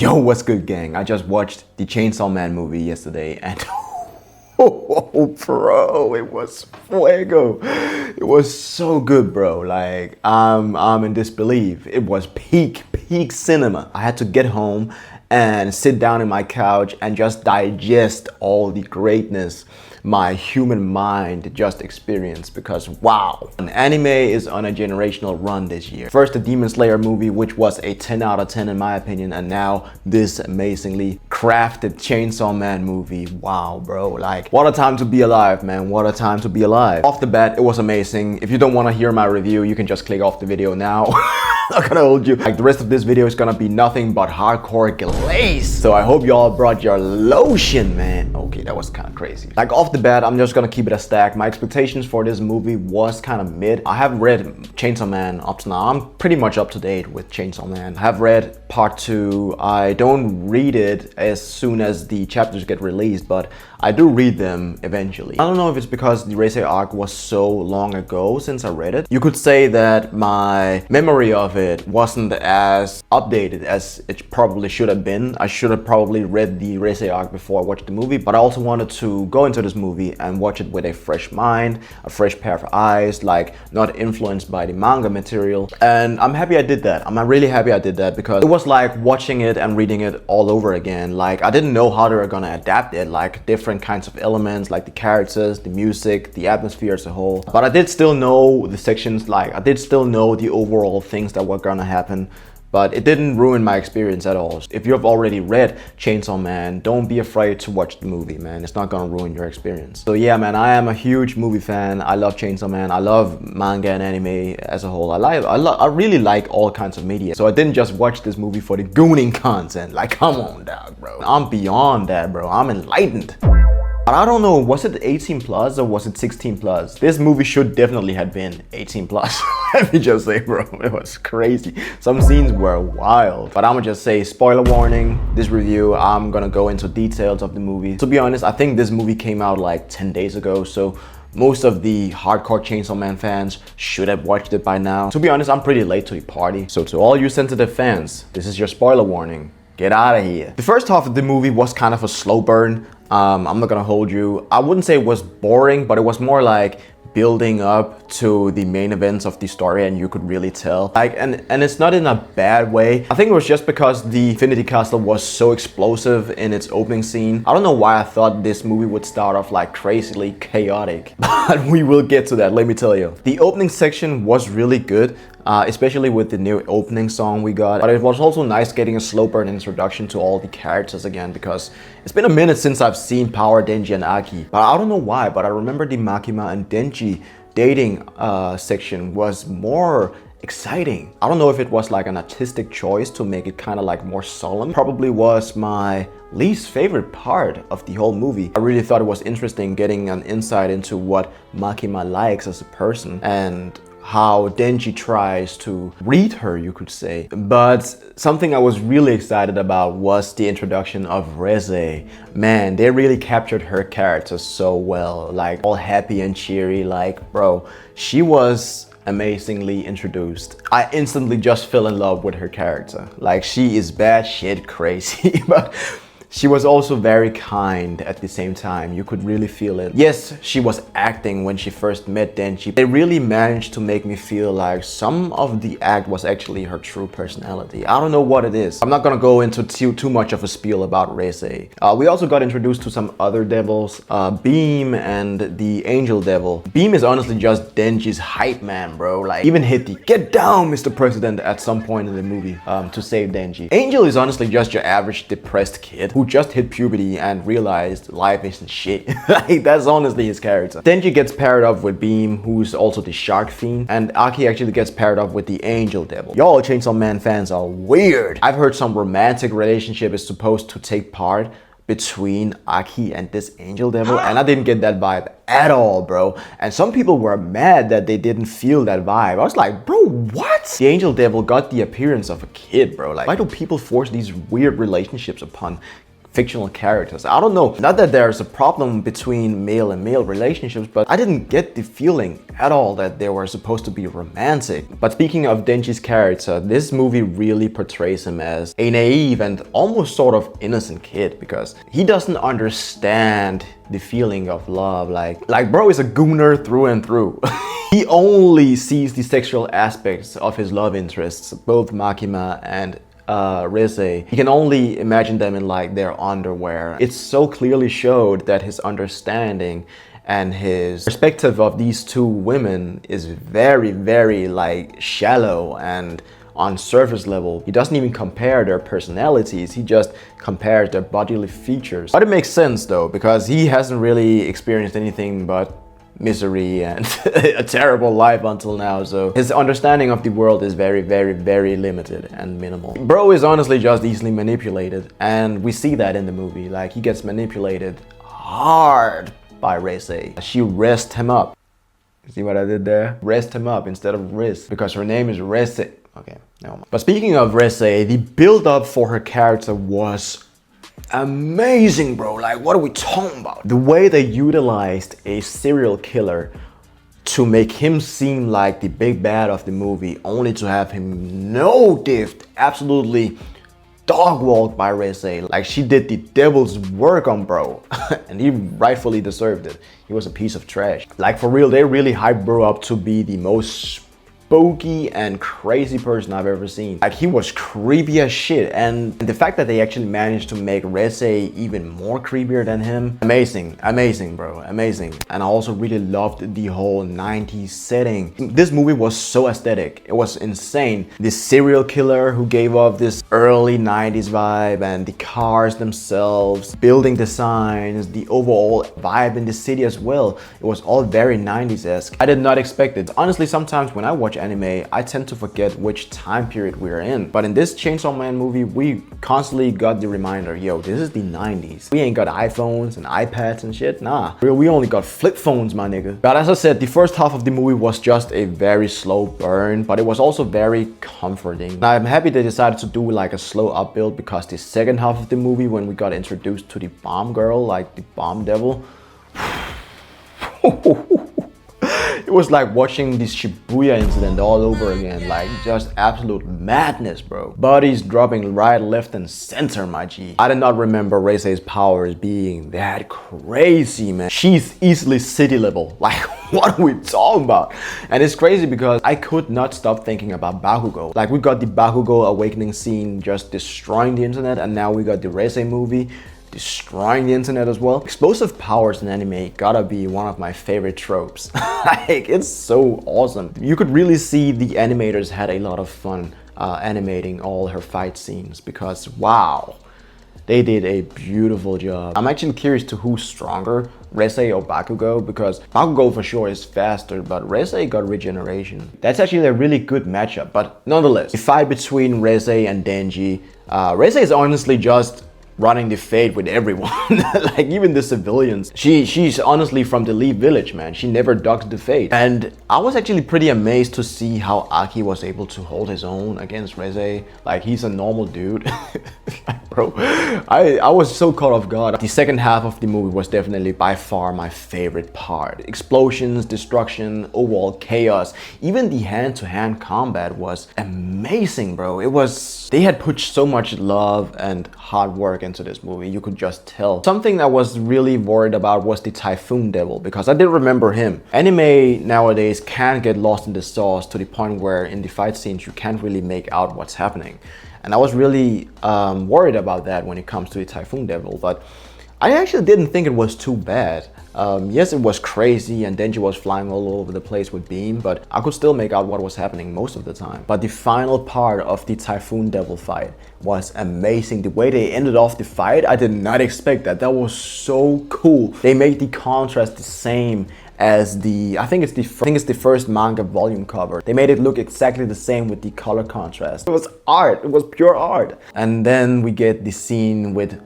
Yo, what's good, gang? I just watched the Chainsaw Man movie yesterday and oh, bro, it was fuego. It was so good, bro. Like, I'm in disbelief. It was peak cinema. I had to get home and sit down in my couch and just digest all the greatness my human mind just experienced, because wow, an anime is on a generational run this year. First the Demon Slayer movie, which was a 10 out of 10 in my opinion, and now this amazingly crafted Chainsaw Man movie. Wow, bro, like what a time to be alive, man. What a time to be alive. Off the bat, it was amazing. If you don't want to hear my review, you can just click off the video now. I'm not gonna hold you. Like, the rest of this video is gonna be nothing but hardcore glaze. So I hope y'all brought your lotion, man. Okay, that was kind of crazy. Like, off the bat, I'm just gonna keep it a stack. My expectations for this movie was kind of mid. I have read Chainsaw Man up to now. I'm pretty much up to date with Chainsaw Man. I have read part 2. I don't read it as soon as the chapters get released, but I do read them eventually. I don't know if it's because the Reze Arc was so long ago since I read it. You could say that my memory of it wasn't as updated as it probably should have been. I should have probably read the Reze Arc before I watched the movie, but I also wanted to go into this movie and watch it with a fresh mind, a fresh pair of eyes, like not influenced by the manga material. And I'm happy I did that. I'm really happy I did that, because it was like watching it and reading it all over again. Like, I didn't know how they were gonna adapt it, like different kinds of elements, like the characters, the music, the atmosphere as a whole. But I did still know the sections, like I did still know the overall things that were gonna happen. But it didn't ruin my experience at all. If you've already read Chainsaw Man, don't be afraid to watch the movie, man. It's not gonna ruin your experience. So yeah, man, I am a huge movie fan. I love Chainsaw Man. I love manga and anime as a whole. I really like all kinds of media. So I didn't just watch this movie for the gooning content. Like, come on, dog, bro. I'm beyond that, bro. I'm enlightened. But I don't know, was it 18 plus or was it 16 plus? This movie should definitely have been 18 plus. Let me just say, bro, it was crazy. Some scenes were wild. But I'ma just say, spoiler warning, this review, I'm gonna go into details of the movie. To be honest, I think this movie came out like 10 days ago, so most of the hardcore Chainsaw Man fans should have watched it by now. To be honest, I'm pretty late to the party. So to all you sensitive fans, this is your spoiler warning. Get out of here. The first half of the movie was kind of a slow burn. I'm not gonna hold you. I wouldn't say it was boring, but it was more like building up to the main events of the story, and you could really tell. Like, and it's not in a bad way. I think it was just because the Infinity Castle was so explosive in its opening scene. I don't know why I thought this movie would start off like crazily chaotic, but we will get to that, let me tell you. The opening section was really good. Especially with the new opening song we got. But it was also nice getting a slow burn introduction to all the characters again, because it's been a minute since I've seen Power, Denji, and Aki. But I don't know why, but I remember the Makima and Denji dating section was more exciting. I don't know if it was like an artistic choice to make it kind of like more solemn. Probably was my least favorite part of the whole movie. I really thought it was interesting getting an insight into what Makima likes as a person, and how Denji tries to read her, you could say. But something I was really excited about was the introduction of Reze. Man, they really captured her character so well. Like, all happy and cheery, like, bro, she was amazingly introduced. I instantly just fell in love with her character. Like, she is bad shit crazy, but she was also very kind at the same time. You could really feel it. Yes, she was acting when she first met Denji. They really managed to make me feel like some of the act was actually her true personality. I don't know what it is. I'm not gonna go into too much of a spiel about Reze. We also got introduced to some other devils, Beam and the Angel Devil. Beam is honestly just Denji's hype man, bro. Like, even hit the "Get down, Mr. President" at some point in the movie to save Denji. Angel is honestly just your average depressed kid who just hit puberty and realized life isn't shit. Like, that's honestly his character. Denji gets paired up with Beam, who's also the Shark Fiend, and Aki actually gets paired up with the Angel Devil. Y'all Chainsaw Man fans are weird. I've heard some romantic relationship is supposed to take part between Aki and this Angel Devil, and I didn't get that vibe at all, bro. And some people were mad that they didn't feel that vibe. I was like, bro, what? The Angel Devil got the appearance of a kid, bro. Like, why do people force these weird relationships upon fictional characters. I don't know, not that there's a problem between male and male relationships, but I didn't get the feeling at all that they were supposed to be romantic. But speaking of Denji's character, this movie really portrays him as a naive and almost sort of innocent kid, because he doesn't understand the feeling of love. Like bro is a gooner through and through. He only sees the sexual aspects of his love interests, both Makima and Reze. He can only imagine them in like their underwear. It's so clearly showed that his understanding and his perspective of these two women is very, very like shallow and on surface level. He doesn't even compare their personalities, he just compares their bodily features. But it makes sense though, because he hasn't really experienced anything but misery and a terrible life until now, so his understanding of the world is very, very, very limited and minimal. Bro is honestly just easily manipulated, and we see that in the movie. Like, he gets manipulated hard by Reze. She raised him up. See what I did there? Raised him up instead of Riz, because her name is Reze. Okay, never mind. But speaking of Reze, the build-up for her character was amazing, bro. Like, what are we talking about? The way they utilized a serial killer to make him seem like the big bad of the movie, only to have him no-diffed, absolutely dog-walked by Reze. Like, she did the devil's work on bro. And he rightfully deserved it. He was a piece of trash. Like, for real, they really hyped bro up to be the most spooky and crazy person I've ever seen. Like, he was creepy as shit, and the fact that they actually managed to make Reze even more creepier than him, amazing, amazing, bro, amazing. And I also really loved the whole 90s setting. This movie was so aesthetic, it was insane. This serial killer who gave off this early 90s vibe, and the cars themselves, building designs, the overall vibe in the city as well. It was all very 90s-esque. I did not expect it. Honestly, sometimes when I watch anime, I tend to forget which time period we're in. But in this Chainsaw Man movie, we constantly got the reminder, yo, this is the 90s. We ain't got iPhones and iPads and shit, nah. We only got flip phones, my nigga. But as I said, the first half of the movie was just a very slow burn, but it was also very comforting. Now, I'm happy they decided to do like a slow upbuild, because the second half of the movie, when we got introduced to the bomb girl, like the bomb devil, it was like watching this Shibuya incident all over again. Like, just absolute madness, bro. Bodies dropping right, left, and center, my G. I did not remember Reze's powers being that crazy, man. She's easily city level. Like, what are we talking about? And it's crazy because I could not stop thinking about Bakugo. Like, we got the Bakugo awakening scene just destroying the internet, and now we got the Reze movie destroying the internet as well. Explosive powers in anime gotta be one of my favorite tropes. Like, it's so awesome. You could really see the animators had a lot of fun animating all her fight scenes, because wow, they did a beautiful job. I'm actually curious to who's stronger, Reze or Bakugo, because Bakugo for sure is faster, but Reze got regeneration. That's actually a really good matchup. But nonetheless, the fight between Reze and Denji, Reze is honestly just running the fade with everyone. Like, even the civilians. She's honestly from the Lee village, man. She never ducks the fade. And I was actually pretty amazed to see how Aki was able to hold his own against Reze. Like, he's a normal dude. Like, bro, I was so caught off guard. The second half of the movie was definitely by far my favorite part. Explosions, destruction, overall chaos. Even the hand-to-hand combat was amazing, bro. They had put so much love and hard work into this movie, you could just tell. Something I was really worried about was the Typhoon Devil, because I did remember him. Anime nowadays can get lost in the sauce to the point where in the fight scenes you can't really make out what's happening. And I was really worried about that when it comes to the Typhoon Devil, but I actually didn't think it was too bad. Yes, it was crazy and Denji was flying all over the place with beam, but I could still make out what was happening most of the time. But the final part of the Typhoon Devil fight was amazing. The way they ended off the fight, I did not expect that. That was so cool. They made the contrast the same as I think it's the first manga volume cover. They made it look exactly the same with the color contrast. It was art. It was pure art. And then we get the scene with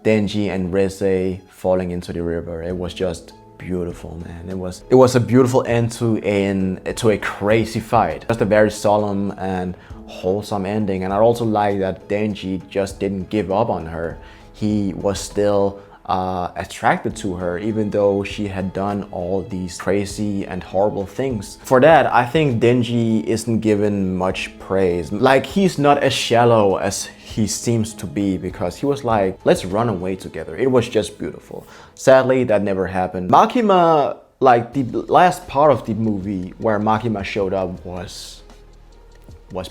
Denji and Reze falling into the river. It was just beautiful, man. It was a beautiful end to a crazy fight. Just a very solemn and wholesome ending. And I also like that Denji just didn't give up on her. he was still attracted to her, even though she had done all these crazy and horrible things. For that, I think Denji isn't given much praise. Like, he's not as shallow as he seems to be, because he was like, let's run away together. It was just beautiful. Sadly, that never happened. Makima, like, the last part of the movie where Makima showed up was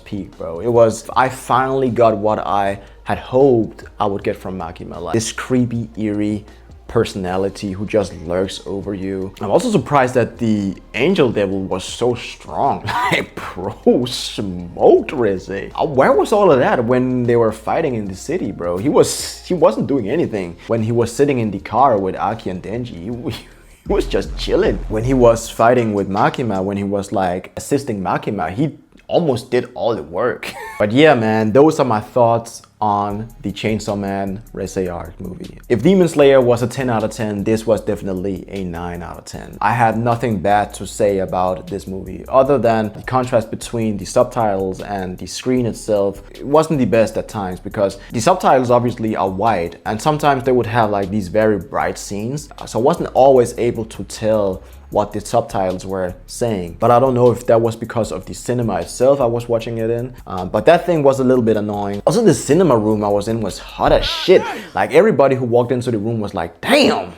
peak, bro. It was, I finally got what I had hoped I would get from Makima, like this creepy, eerie personality who just lurks over you. I'm also surprised that the Angel Devil was so strong. Like, bro, smoked Reze. Where was all of that when they were fighting in the city, bro? He wasn't doing anything. When he was sitting in the car with Aki and Denji, he was just chilling. When he was fighting with Makima, when he was like assisting Makima, he almost did all the work. But yeah, man, those are my thoughts on the Chainsaw Man Reze Arc movie. If Demon Slayer was a 10 out of 10, this was definitely a 9 out of 10. I had nothing bad to say about this movie, other than the contrast between the subtitles and the screen itself. It wasn't the best at times, because the subtitles obviously are white, and sometimes they would have like these very bright scenes. So I wasn't always able to tell what the subtitles were saying. But I don't know if that was because of the cinema itself I was watching it in. But that thing was a little bit annoying. Also, the cinema room I was in was hot as shit. Like, everybody who walked into the room was like, damn,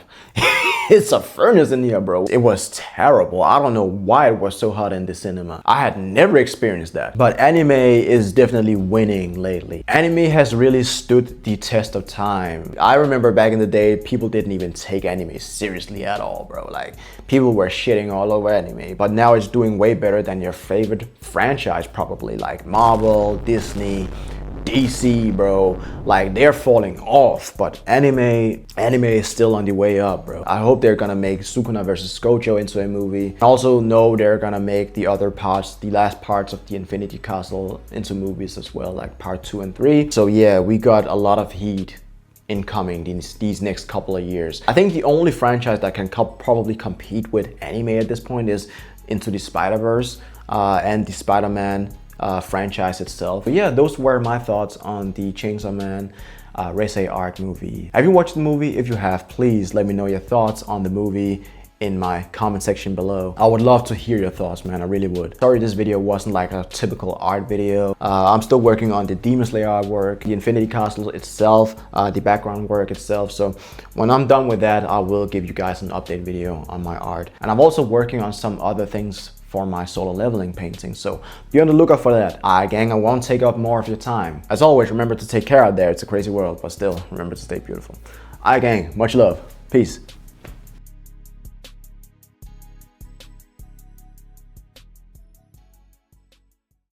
it's a furnace in here, bro. It was terrible. I don't know why it was so hot in the cinema. I had never experienced that. But anime is definitely winning lately. Anime has really stood the test of time. I remember back in the day, people didn't even take anime seriously at all, bro. Like, people were shitting all over anime. But now it's doing way better than your favorite franchise, probably, like Marvel, Disney, DC, bro. Like, they're falling off, but anime is still on the way up, bro. I hope they're gonna make Sukuna vs. Gojo into a movie. I also know they're gonna make the other parts, the last parts of the Infinity Castle, into movies as well, like part 2 and 3. So yeah, we got a lot of heat incoming these next couple of years. I think the only franchise that can probably compete with anime at this point is Into the Spider-Verse and the Spider-Man franchise itself. But yeah, those were my thoughts on the Chainsaw Man Reze Arc movie. Have you watched the movie? If you have, please let me know your thoughts on the movie in my comment section below. I would love to hear your thoughts, man. I really would. Sorry this video wasn't like a typical art video. I'm still working on the Demon Slayer artwork, the Infinity Castle itself, the background work itself. So when I'm done with that, I will give you guys an update video on my art. And I'm also working on some other things for my solo leveling painting, so be on the lookout for that. Alright gang, I won't take up more of your time. As always, remember to take care out there. It's a crazy world, but still remember to stay beautiful. Alright gang, much love. Peace.